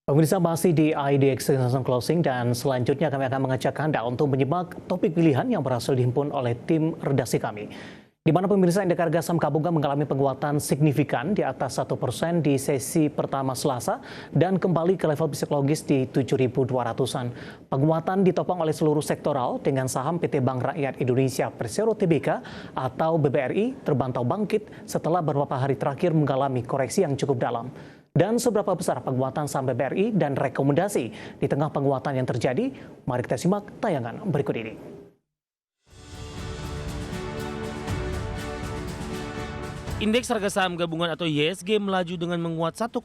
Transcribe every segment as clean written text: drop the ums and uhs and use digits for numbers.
Pemirsa masih di IDX Season Closing dan selanjutnya kami akan mengajak Anda untuk menyimak topik pilihan yang berhasil dihimpun oleh tim redaksi kami. Di mana pemirsa indeks harga saham gabungan mengalami penguatan signifikan di atas 1% di sesi pertama Selasa dan kembali ke level psikologis di 7.200-an. Penguatan ditopang oleh seluruh sektoral dengan saham PT Bank Rakyat Indonesia Persero Tbk atau BBRI terbantau bangkit setelah beberapa hari terakhir mengalami koreksi yang cukup dalam. Dan seberapa besar penguatan saham BBRI dan rekomendasi di tengah penguatan yang terjadi? Mari kita simak tayangan berikut ini. Indeks harga saham gabungan atau IHSG melaju dengan menguat 1,22%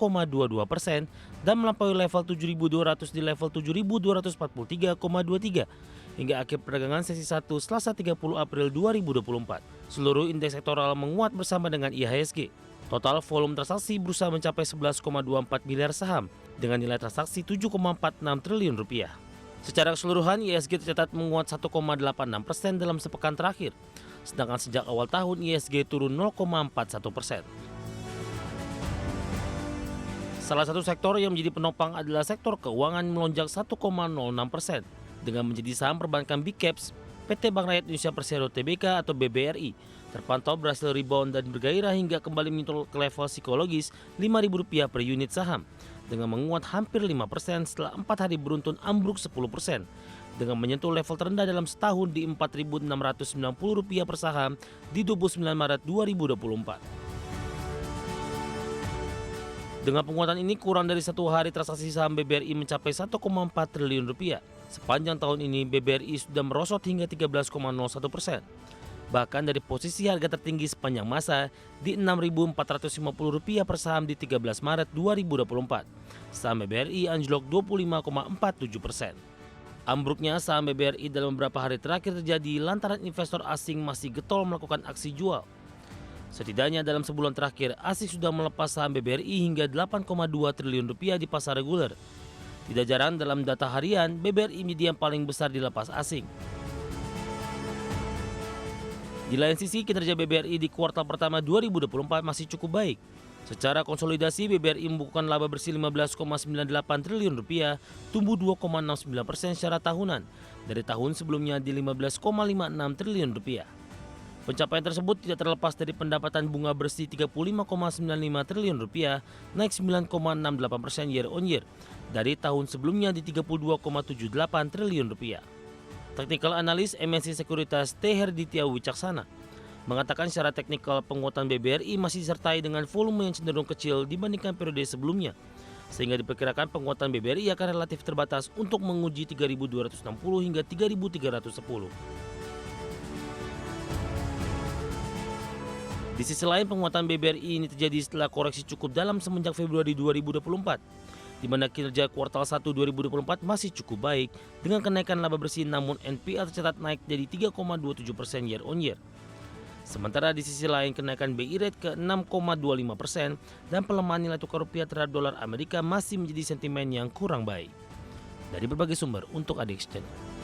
dan melampaui level 7.200 di level 7.243,23 hingga akhir perdagangan sesi 1 Selasa 30 April 2024. Seluruh indeks sektoral menguat bersama dengan IHSG. Total volume transaksi berusaha mencapai 11,24 miliar saham dengan nilai transaksi 7,46 triliun rupiah. Secara keseluruhan, IHSG tercatat menguat 1,86% dalam sepekan terakhir, sedangkan sejak awal tahun IHSG turun 0,41%. Salah satu sektor yang menjadi penopang adalah sektor keuangan melonjak 1,06% dengan menjadi saham perbankan Big Caps. PT Bank Rakyat Indonesia Persero Tbk atau BBRI terpantau berhasil rebound dan bergairah hingga kembali menyentuh ke level psikologis Rp5.000 per unit saham dengan menguat hampir 5% setelah 4 hari beruntun ambruk 10% dengan menyentuh level terendah dalam setahun di Rp4.690 per saham di 29 Maret 2024. Dengan penguatan ini, kurang dari satu hari transaksi saham BBRI mencapai 1,4 triliun rupiah. Sepanjang tahun ini, BBRI sudah merosot hingga 13,01%. Bahkan dari posisi harga tertinggi sepanjang masa di Rp6.450 per saham di 13 Maret 2024. Saham BBRI anjlok 25,47%. Ambruknya saham BBRI dalam beberapa hari terakhir terjadi lantaran investor asing masih getol melakukan aksi jual. Setidaknya dalam sebulan terakhir, asing sudah melepas saham BBRI hingga Rp8,2 triliun di pasar reguler. Tidak jarang dalam data harian, BBRI menjadi yang paling besar dilepas asing. Di lain sisi, kinerja BBRI di kuartal pertama 2024 masih cukup baik. Secara konsolidasi, BBRI membukukan laba bersih Rp15,98 triliun, tumbuh 2,69% secara tahunan dari tahun sebelumnya di Rp15,56 triliun. Pencapaian tersebut tidak terlepas dari pendapatan bunga bersih Rp35,95 triliun, naik 9,68% year on year dari tahun sebelumnya di Rp32,78 triliun. Teknikal analis MNC Sekuritas T. Herditya Wicaksana mengatakan secara teknikal penguatan BBRI masih disertai dengan volume yang cenderung kecil dibandingkan periode sebelumnya, sehingga diperkirakan penguatan BBRI akan relatif terbatas untuk menguji 3.260 hingga 3.310. Di sisi lain, penguatan BBRI ini terjadi setelah koreksi cukup dalam semenjak Februari 2024, di mana kinerja kuartal 1 2024 masih cukup baik dengan kenaikan laba bersih, namun NPL tercatat naik dari 3,27% year on year. Sementara di sisi lain, kenaikan BI rate ke 6,25% dan pelemahan nilai tukar rupiah terhadap dolar Amerika masih menjadi sentimen yang kurang baik. Dari berbagai sumber untuk IDX Channel.